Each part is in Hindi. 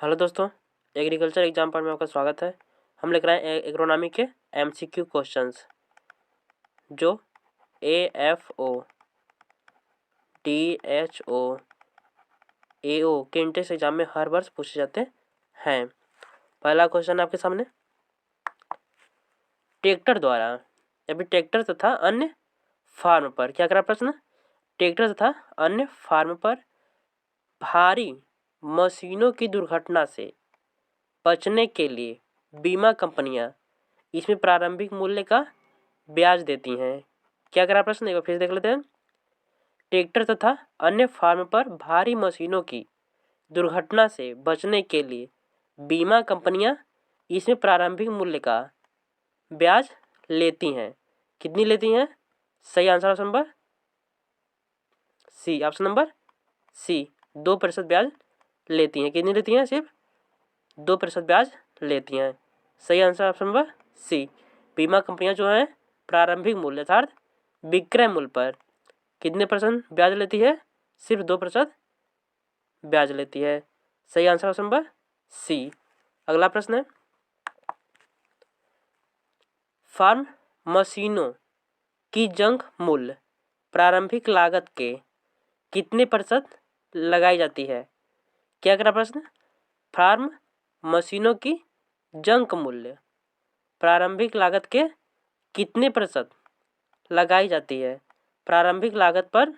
हेलो दोस्तों, एग्रीकल्चर एग्जाम पर में आपका स्वागत है। हम लेकर आए एग्रोनॉमी के एमसीक्यू क्वेश्चंस जो AFO, DHO, AO के इंट्रेंस एग्जाम में हर वर्ष पूछे जाते हैं। पहला क्वेश्चन आपके सामने, ट्रैक्टर द्वारा अभी ट्रैक्टर तथा अन्य फार्म पर क्या करा प्रश्न, ट्रैक्टर तथा अन्य फार्म पर भारी मशीनों की दुर्घटना से बचने के लिए बीमा कंपनियां इसमें प्रारंभिक मूल्य का ब्याज देती हैं। क्या करा प्रश्न, एक बार फिर देख लेते हैं। ट्रैक्टर तथा अन्य फार्म पर भारी मशीनों की दुर्घटना से बचने के लिए बीमा कंपनियां इसमें प्रारंभिक मूल्य का ब्याज लेती हैं। कितनी लेती हैं? सही answer option number C, option number C, 2% ब्याज लेती हैं। कितनी लेती हैं? सिर्फ 2% ब्याज लेती हैं। सही आंसर ऑप्शन नंबर सी। बीमा कंपनियां जो हैं प्रारंभिक मूल्य अर्थात विक्रय मूल्य पर कितने % ब्याज लेती है? सिर्फ 2% ब्याज लेती है। सही आंसर ऑप्शन नंबर सी। अगला प्रश्न है, फार्म मशीनों की जंग मूल्य प्रारंभिक लागत के कितने % लगाई जाती है? क्या करा प्रश्न, फार्म मशीनों की जंग मूल्य प्रारंभिक लागत के कितने % लगाई जाती है? प्रारंभिक लागत पर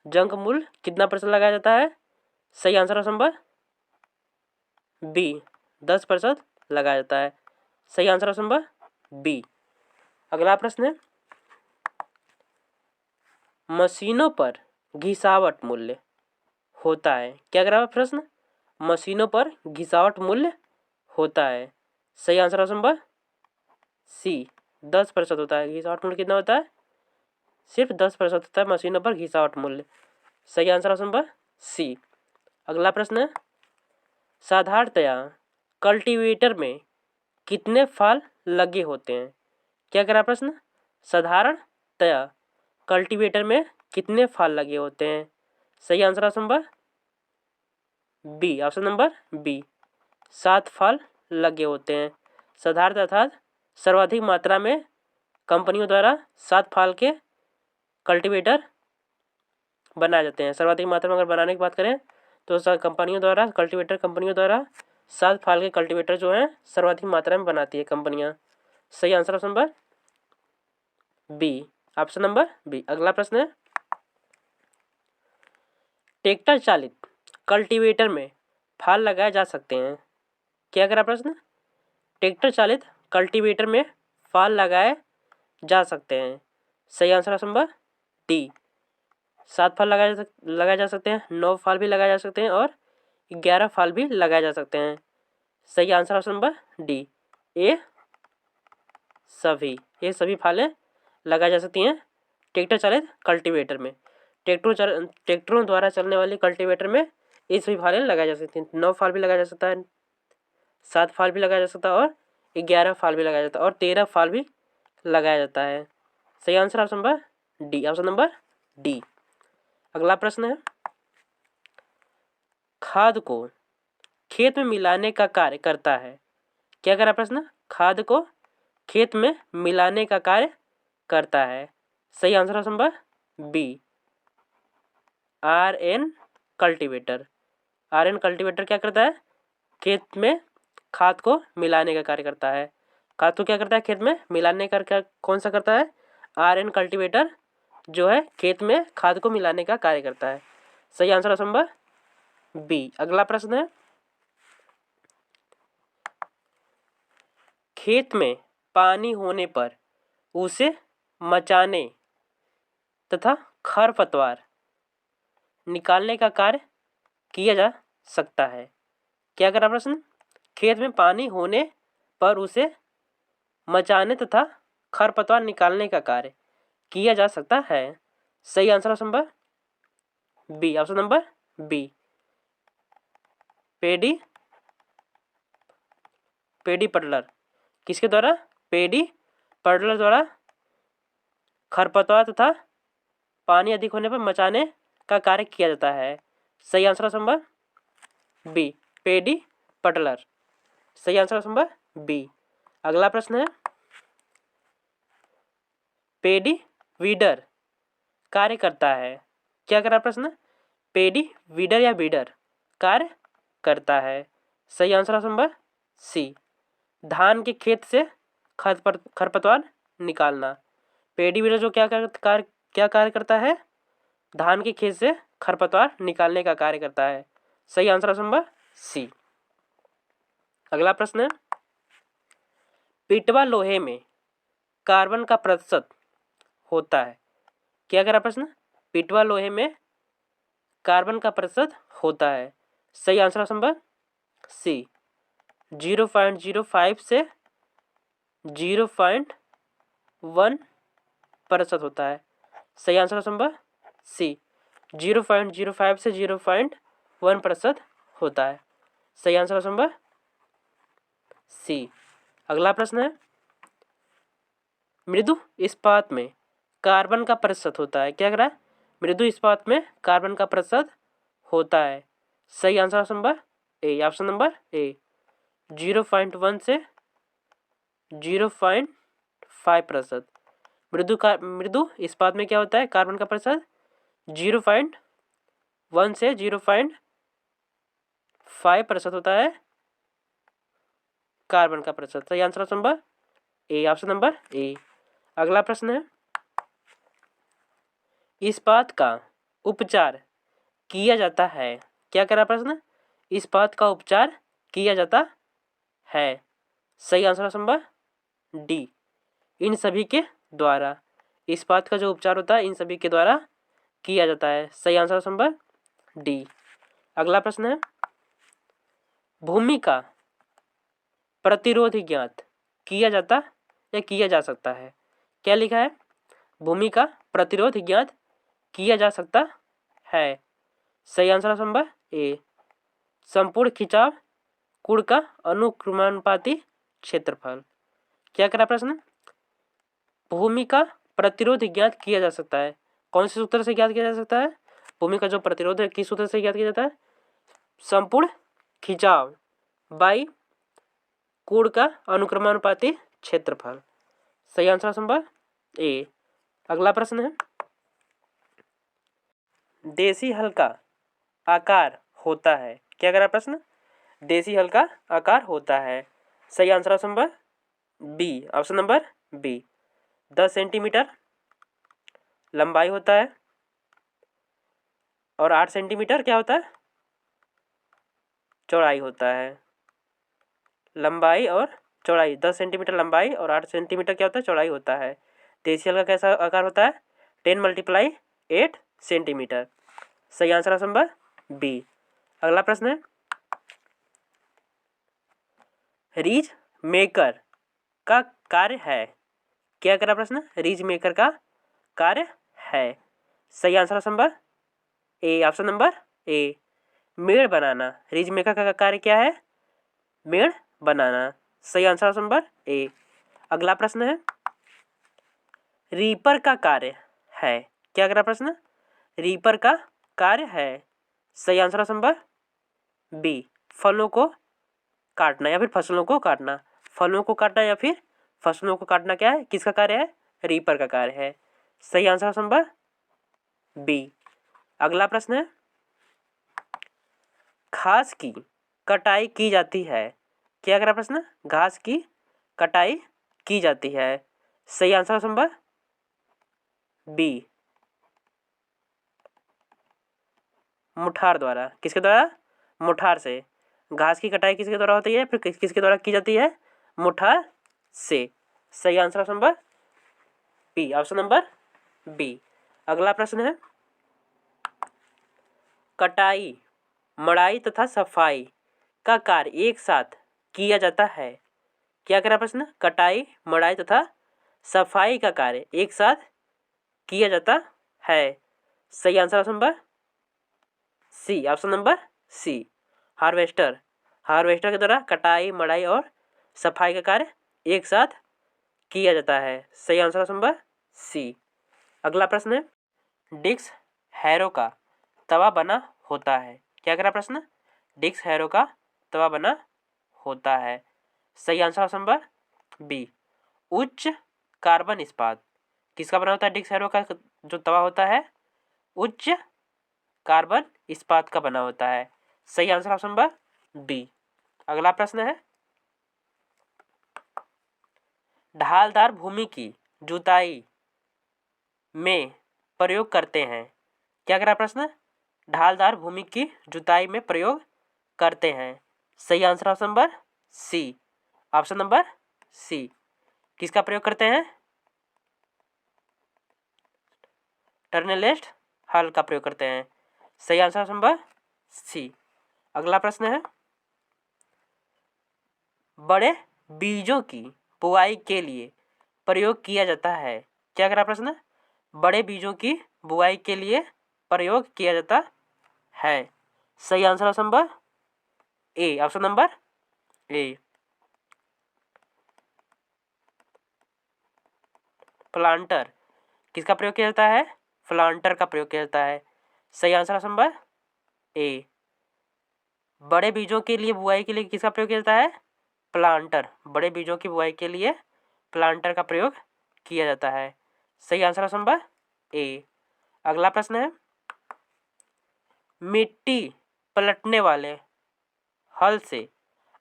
जंग मूल्य कितना % लगाया जाता है? सही आंसर ऑप्शन नंबर बी, 10% लगाया जाता है। सही आंसर ऑप्शन नंबर बी। अगला प्रश्न है, मशीनों पर घिसावट मूल्य होता है। क्या करा प्रश्न, मशीनों पर घिसावट मूल्य होता है। सही आंसर ऑप्शन नंबर सी, 10% होता है। घिसावट मूल्य कितना होता है? सिर्फ 10% होता है मशीनों पर घिसावट मूल्य। सही आंसर ऑप्शन नंबर सी। अगला प्रश्न है, साधारणतया कल्टीवेटर में कितने फाल लगे होते हैं? क्या करा प्रश्न, साधारणतया कल्टीवेटर में कितने फाल लगे होते हैं? सही answer option number B, option number B, 7 फाल लगे होते हैं। साधारण अर्थात सर्वाधिक मात्रा में कंपनियों द्वारा 7 फाल के कल्टीवेटर बनाए जाते हैं। सर्वाधिक मात्रा में अगर बनाने की बात करें तो कंपनियों द्वारा 7 फाल के कल्टीवेटर जो हैं सर्वाधिक मात्रा में बनाती है कंपनियां। सही answer option number B, option number B. अगला प्रश्न है, ट्रैक्टर चालित कल्टीवेटर में फाल लगाए जा सकते हैं। क्या करा प्रश्न, ट्रैक्टर चालित कल्टीवेटर में फाल लगाए जा सकते हैं। सही आंसर ऑप्शन नंबर डी, 7 फाल लगाए जा सकते हैं, 9 फाल भी लगाए जा सकते हैं और 11 फाल भी लगाए जा सकते हैं। सही आंसर ऑप्शन नंबर डी, ये सभी फालें लगाई जा सकती हैं ट्रैक्टर चालित कल्टीवेटर में। ट्रैक्टरों द्वारा चलने वाली कल्टीवेटर में ये सभी फालें लगाई जा सकती हैं। 9 फाल भी लगाया जा सकता है, 7 फाल भी लगाया जा सकता है और 11 फाल भी लगाया जाता है और 13 फाल भी लगाया जाता है। सही answer option number D, option number D. अगला प्रश्न है, खाद को खेत में मिलाने का कार्य करता है। क्या करा प्रश्न, खाद को खेत में मिलाने का कार्य करता है। सही answer option number B, RN cultivator. RN cultivator क्या करता है? खेत में खाद को मिलाने का कार्य करता है। खाद को क्या करता है? खेत में मिलाने का कौन सा करता है? RN कल्टीवेटर जो है खेत में खाद को मिलाने का कार्य करता है। सही आंसर ऑप्शन नंबर बी। अगला प्रश्न है, खेत में पानी होने पर उसे मचाने तथा खरपतवार निकालने का कार्य किया जा सकता है। क्या करा प्रश्न, खेत में पानी होने पर उसे मचाने तथा खरपतवार निकालने का कार्य किया जा सकता है। सही answer option number B, option number B, paddy puddler. किसके द्वारा? पेडी पडलर द्वारा खरपतवार तथा पानी अधिक होने पर मचाने का कार्य किया जाता है। सही आंसर ऑप्शन नंबर बी, पेडी पटलर। सही आंसर ऑप्शन नंबर बी। अगला प्रश्न है, पेडी वीडर कार्य करता है। क्या कर रहा प्रश्न? पेडी वीडर या वीडर कार्य करता है। सही आंसर ऑप्शन नंबर सी। धान के खेत से खरपतवार निकालना। पेडी वीडर जो क्या कार्य करता है? धान के खेत से खरपतवार निकालने का कार्य करता है। सही आंसर ऑप्शन नंबर सी। अगला प्रश्न है, पिटवा लोहे में कार्बन का प्रतिशत होता है। क्या करा प्रश्न? पिटवा लोहे में कार्बन का प्रतिशत होता है। सही आंसर ऑप्शन नंबर सी। 0.05 से 0.1% होता है। सही आंसर ऑप्शन नंबर सी। 0.05 से 0.1% होता है। सही आंसर ऑप्शन नंबर सी। अगला प्रश्न है, मृदु इस्पात में कार्बन का प्रतिशत होता है। क्या करा? मृदु इस्पात में कार्बन का प्रतिशत होता है। सही answer option number A. Option number ए। 0.1 से 0.5%। मृदु इस्पात में क्या होता है? कार्बन का प्रतिशत 0.1 से 0.5% होता है कार्बन का प्रतिशत। सही answer option number A. Option number ए। अगला प्रश्न है, इस्पात का उपचार किया जाता है। क्या करा प्रश्न? इस्पात का उपचार किया जाता है। सही आंसर ऑप्शन नंबर डी। इन सभी के द्वारा। इस्पात का जो उपचार होता है इन सभी के द्वारा किया जाता है। सही आंसर ऑप्शन नंबर डी। अगला प्रश्न है, भूमि का प्रतिरोध ज्ञात किया जाता या किया जा सकता है। क्या लिखा है? भूमि का प्रतिरोध ज्ञात किया जा सकता है। सही आंसर ऑप्शन नंबर ए। संपूर्ण खिंचाव कुड़ का अनुक्रमानुपाती क्षेत्रफल। क्या करा प्रश्न? भूमि का प्रतिरोध ज्ञात किया जा सकता है। कौन से सूत्र से ज्ञात किया जा सकता है? भूमि का जो प्रतिरोध है किस सूत्र से ज्ञात किया जाता है? संपूर्ण खिंचाव बाई कुड़ का अनुक्रमानुपाती क्षेत्रफल। सही आंसर ऑप्शन नंबर ए। अगला प्रश्न है, देसी हल का आकार होता है। क्या करा प्रश्न? देसी हल का आकार होता है। सही answer option number B. Option number B. 10 centimetre लंबाई होता है और 8 सेंटीमीटर क्या होता है? चौड़ाई होता है। लंबाई और चौड़ाई 10 सेंटीमीटर लंबाई और 8 सेंटीमीटर क्या होता है? चौड़ाई होता है। देसी हल का कैसा आकार होता है? 10 × 8 सेंटीमीटर। सही आंसर ऑप्शन नंबर बी। अगला प्रश्न है, रीज मेकर का कार्य है। क्या करा प्रश्न? रीज मेकर का कार्य है। सही answer option number A. Option number ए। मेड़ बनाना। रीज मेकर का कार्य क्या है? मेड़ बनाना। सही आंसर ऑप्शन नंबर ए। अगला प्रश्न है, रीपर का कार्य है। क्या करा प्रश्न? रीपर का कार्य है। सही आंसर ऑप्शन नंबर बी। फलों को काटना या फिर फसलों को काटना। फलों को काटना या फिर फसलों को काटना क्या है? किसका कार्य है? रीपर का कार्य है। सही आंसर ऑप्शन नंबर बी। अगला प्रश्न है, घास की कटाई की जाती है। क्या करा प्रश्न? घास की कटाई की जाती है। सही आंसर ऑप्शन नंबर बी। मुठार द्वारा। किसके द्वारा? मुठार से। घास की कटाई किसके द्वारा होती है? फिर किसके द्वारा की जाती है? मुठार से। सही answer option number B. Option number B. अगला प्रश्न है, कटाई मड़ाई तथा सफाई का कार्य एक साथ किया जाता है। क्या करा प्रश्न? कटाई मड़ाई तथा सफाई का कार्य एक साथ किया जाता है। सही answer option number C. Option number C. Harvester. Harvester के द्वारा कटाई मड़ाई और सफाई का कार्य एक साथ किया जाता है। सही आंसर ऑप्शन नंबर सी। अगला प्रश्न है, डिक्स हैरो का तवा बना होता है। क्या करा प्रश्न? डिक्स हैरो का तवा बना होता है। सही आंसर ऑप्शन नंबर बी। उच्च कार्बन इस्पात किसका बना होता है? डिकैक्स हैरो का जो तवा होता है उच्च कार्बन इस्पात का बना होता है। सही आंसर ऑप्शन नंबर बी। अगला प्रश्न है, ढालदार भूमि की जुताई में प्रयोग करते हैं। क्या कह रहा प्रश्न? ढालदार भूमि की जुताई में प्रयोग करते हैं। सही answer option number C. Option number C. किसका प्रयोग करते हैं? टर्नेलिस्ट हल का प्रयोग करते हैं। सही आंसर ऑप्शन नंबर सी। अगला प्रश्न है, बड़े बीजों की बुआई के लिए प्रयोग किया जाता है। क्या कह रहा प्रश्न? बड़े बीजों की बुआई के लिए प्रयोग किया जाता है। सही answer option number A. Option number A. Planter किसका प्रयोग किया जाता है? प्लांटर का प्रयोग किया जाता है। सही आंसर ऑप्शन नंबर ए। बड़े बीजों के लिए बुआई के लिए किसका प्रयोग किया जाता है? प्लांटर। बड़े बीजों की बुआई के लिए प्लांटर का प्रयोग किया जाता है। सही आंसर ऑप्शन नंबर ए। अगला प्रश्न है, मिट्टी पलटने वाले हल से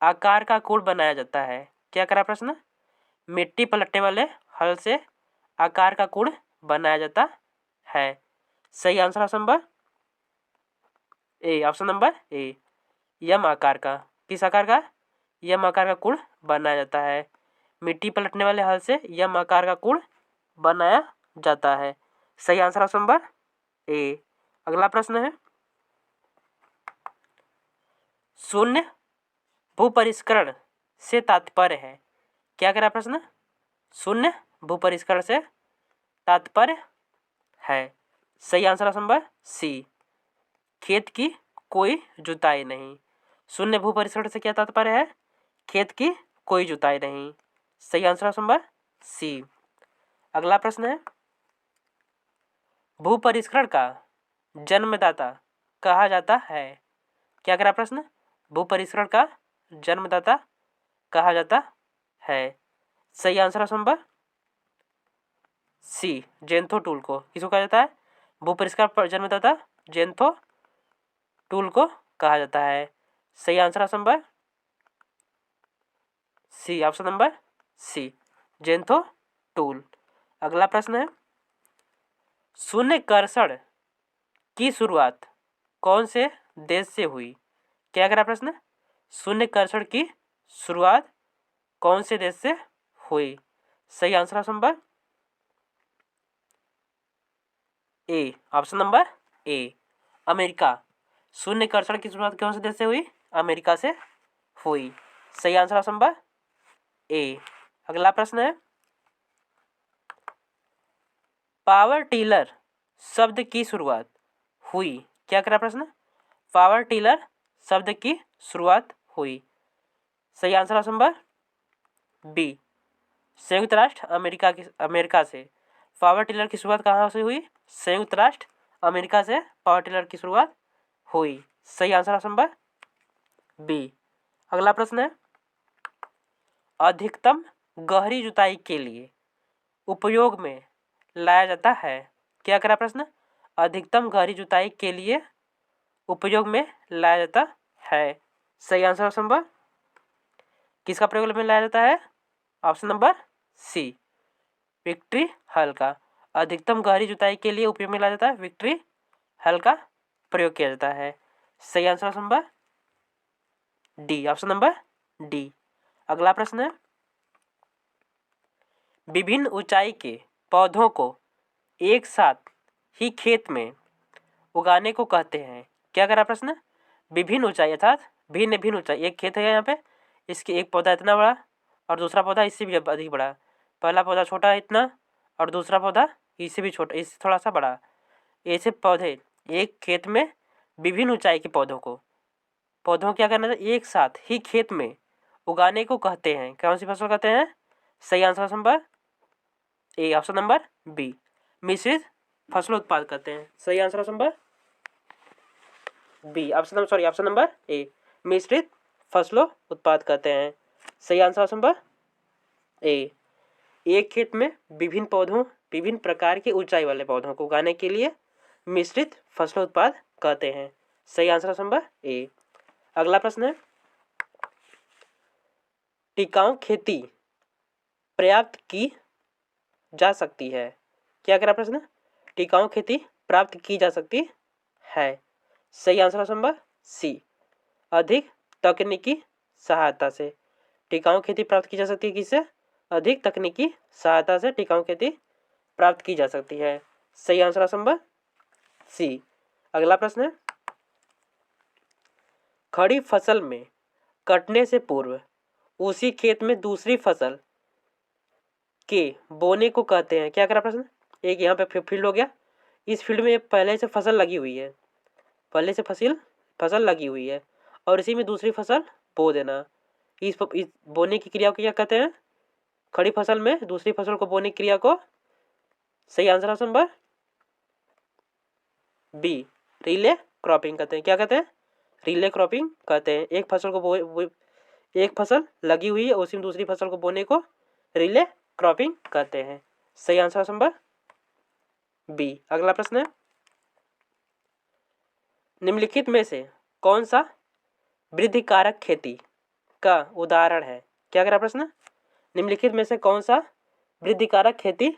आकार का कूड़ बनाया जाता है। क्या करा प्रश्न? मिट्टी पलटने वाले हल से आकार का कूड़ बनाया जाता है। सही answer option number A. Option number A. यम आकार का। किस आकार का? यम आकार का कूड़ बनाया जाता है। मिट्टी पलटने वाले हल से यम आकार का कूड़ बनाया जाता है। सही आंसर ऑप्शन नंबर ए। अगला प्रश्न है, शून्य भूपरिष्करण से तात्पर्य है। क्या कह रहा प्रश्न? शून्य भूपरिष्करण से तात्पर्य है। सही आंसर ऑप्शन नंबर सी। खेत की कोई जुताई नहीं। शून्य भूपरिष्करण से क्या तात्पर्य है? खेत की कोई जुताई नहीं। सही आंसर ऑप्शन नंबर सी। अगला प्रश्न है, भूपरिष्करण का जन्मदाता कहा जाता है। क्या करा प्रश्न? भूपरिष्करण का जन्मदाता कहा जाता है। सही आंसर ऑप्शन नंबर सी। जेंथो टूल को किसको कहा जाता है? भूपरिष्करण पर जन्मदाता जेंथो टूल को कहा जाता है। सही answer option number C. Option number C. जेंथो टूल। अगला प्रश्न है, शून्य कर्षण की शुरुआत कौन से देश से हुई? क्या करा प्रश्न? शून्य कर्षण की शुरुआत कौन से देश से हुई? सही answer option number A. Option number A. America. शून्य कर्षण की शुरुआत कौन से देश से हुई? अमेरिका से हुई। सही आंसर ऑप्शन नंबर ए। अगला प्रश्न है, पावर टिलर शब्द की शुरुआत हुई। क्या करा प्रश्न? पावर टिलर शब्द की शुरुआत हुई। सही आंसर ऑप्शन नंबर बी। संयुक्त राष्ट्र अमेरिका से पावर टिलर की शुरुआत कहाँ से हुई? संयुक्त राष्ट्र अमेरिका से पावर टिलर की शुरुआत हुई। सही आंसर ऑप्शन नंबर बी। अगला प्रश्न है, अधिकतम गहरी जुताई के लिए उपयोग में लाया जाता है। क्या करा प्रश्न? अधिकतम गहरी जुताई के लिए उपयोग में लाया जाता है। सही आंसर ऑप्शन नंबर किसका प्रयोग में लाया जाता है? ऑप्शन नंबर सी। विक्ट्री हल का। अधिकतम गहरी जुताई के लिए उपयोग में लाया जाता है विक्ट्री हल का प्रयोग किया जाता है। सही answer option number D. Option number D. अगला प्रश्न है, विभिन्न ऊंचाई के पौधों को एक साथ ही खेत में उगाने को कहते हैं। क्या करा प्रश्न? विभिन्न ऊंचाई अर्थात भिन्न भिन्न ऊंचाई। एक खेत है यहाँ पे, इसकी एक पौधा इतना बड़ा और दूसरा पौधा इससे भी अधिक बड़ा। पहला पौधा छोटा है इतना और दूसरा पौधा इससे भी छोटा, इससे थोड़ा सा बड़ा। ऐसे पौधे एक खेत में विभिन्न ऊंचाई के पौधों क्या करना चाहिए? एक साथ ही खेत में उगाने को कहते हैं। कौन सी फसल कहते हैं? सही answer number A. Option number B. मिश्रित फसलों उत्पाद कहते हैं। सही answer number B. Option number A. मिश्रित फसलों उत्पाद कहते हैं। सही आंसर ऑप्शन नंबर ए। एक खेत में विभिन्न प्रकार के ऊंचाई वाले पौधों को उगाने के लिए मिश्रित फसलों उत्पाद कहते हैं। सही आंसर ऑप्शन नंबर ए। अगला प्रश्न है, टिकाऊ खेती प्राप्त की जा सकती है। क्या कह रहा प्रश्न? टिकाऊ खेती प्राप्त की जा सकती है। सही आंसर ऑप्शन नंबर सी, अधिक तकनीकी सहायता से। टिकाऊ खेती प्राप्त की जा सकती है किससे? अधिक तकनीकी सहायता से टिकाऊ खेती प्राप्त की जा सकती है। सही आंसर ऑप्शन नंबर सी। अगला प्रश्न है, खड़ी फसल में कटने से पूर्व उसी खेत में दूसरी फसल के बोने को कहते हैं। क्या करा प्रश्न? एक यहाँ पे फील्ड हो गया, इस फील्ड में पहले से फसल लगी हुई है, पहले से फसल लगी हुई है और इसी में दूसरी फसल बो देना, इस बोने की क्रिया को क्या कहते हैं? खड़ी फसल में दूसरी फसल को बोने की क्रिया को सही answer option number B, relay cropping कहते हैं। क्या कहते हैं? रिले क्रॉपिंग कहते हैं। एक फसल को एक फसल लगी हुई है, उसी में दूसरी फसल को बोने को रिले क्रॉपिंग कहते हैं। सही आंसर ऑप्शन नंबर बी। अगला प्रश्न है, निम्नलिखित में से कौन सा वृद्धि कारक खेती का उदाहरण है? क्या कह रहा प्रश्न? निम्नलिखित में से कौन सा वृद्धि कारक खेती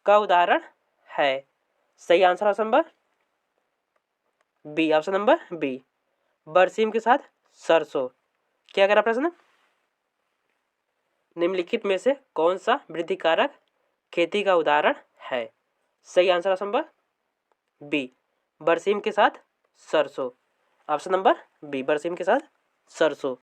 का उदाहरण है? सही answer option number B, option number B, बरसीम के साथ सरसों। क्या कह रहा प्रश्न? निम्नलिखित में से कौन सा वृद्धि कारक खेती का उदाहरण है? सही आंसर ऑप्शन नंबर बी, बरसीम के साथ सरसों। ऑप्शन नंबर बी, बरसीम के साथ सरसों।